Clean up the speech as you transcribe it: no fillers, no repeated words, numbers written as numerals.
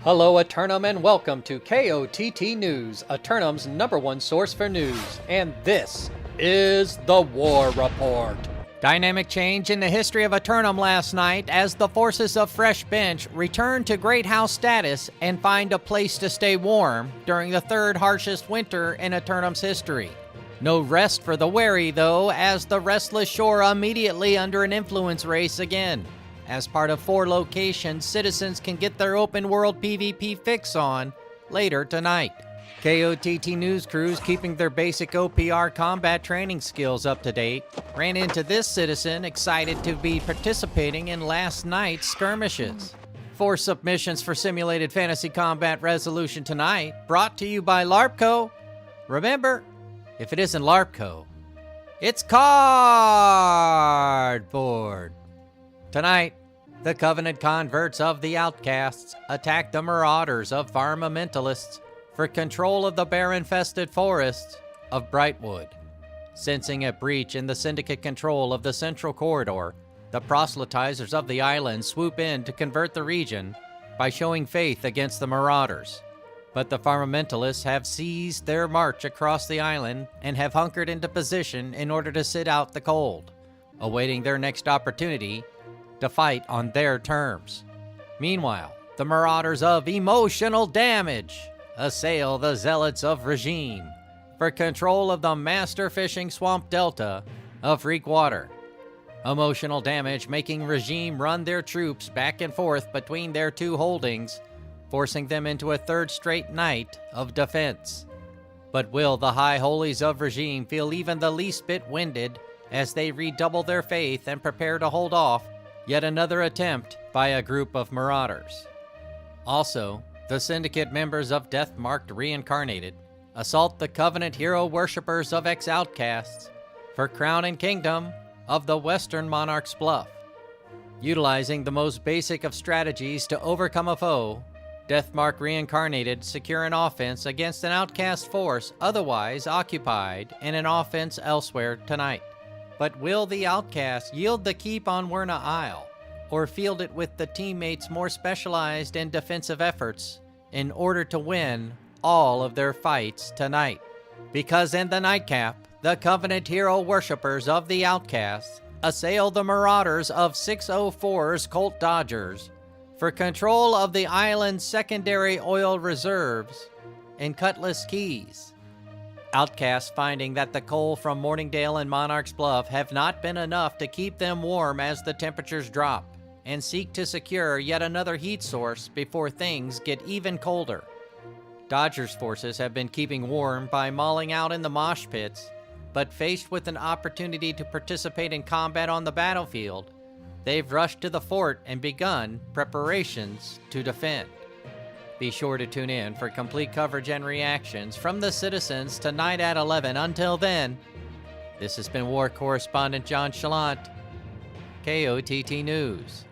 Hello Eternum and welcome to KOTT News, Eternum's #1 source for news, and this is the War Report. Dynamic change in the history of Eternum last night as the forces of Fresh Bench returned to Great House status and find a place to stay warm during the third harshest winter in Eternum's history. No rest for the wary though, as the Restless Shore immediately under an influence race again. As part of 4 locations, citizens can get their open world PvP fix on later tonight. KOTT news crews keeping their basic OPR combat training skills up to date ran into this citizen excited to be participating in last night's skirmishes. 4 submissions for simulated fantasy combat resolution tonight, brought to you by LARPco. Remember, if it isn't LARPco, it's cardboard. Tonight, the Covenant converts of the Outcasts attack the Marauders of Farmamentalists for control of the bear-infested forests of Brightwood. Sensing a breach in the Syndicate control of the Central Corridor, the proselytizers of the island swoop in to convert the region by showing faith against the Marauders. But the Farmamentalists have seized their march across the island and have hunkered into position in order to sit out the cold, awaiting their next opportunity to fight on their terms. Meanwhile, the Marauders of Emotional Damage assail the Zealots of Regime for control of the Master Fishing Swamp Delta of Freakwater. Emotional Damage making Regime run their troops back and forth between their 2 holdings, forcing them into a 3rd straight night of defense. But will the High Holies of Regime feel even the least bit winded as they redouble their faith and prepare to hold off yet another attempt by a group of Marauders? Also, the Syndicate members of Death-Marked Reincarnated assault the Covenant hero worshippers of Ex-Outcasts for Crown and Kingdom of the Western Monarch's Bluff. Utilizing the most basic of strategies to overcome a foe, Death-Marked Reincarnated secure an offense against an outcast force otherwise occupied in an offense elsewhere tonight. But will the Outcast yield the keep on Werna Isle, or field it with the teammates more specialized in defensive efforts in order to win all of their fights tonight? Because in the nightcap, the Covenant hero worshippers of the Outcasts assail the Marauders of 604's Colt Dodgers for control of the island's secondary oil reserves in Cutlass Keys. Outcasts finding that the coal from Morningdale and Monarch's Bluff have not been enough to keep them warm as the temperatures drop, and seek to secure yet another heat source before things get even colder. Dodgers' forces have been keeping warm by mauling out in the mosh pits, but faced with an opportunity to participate in combat on the battlefield, they've rushed to the fort and begun preparations to defend. Be sure to tune in for complete coverage and reactions from the citizens tonight at 11. Until then, this has been War Correspondent JChalant, KOTT News.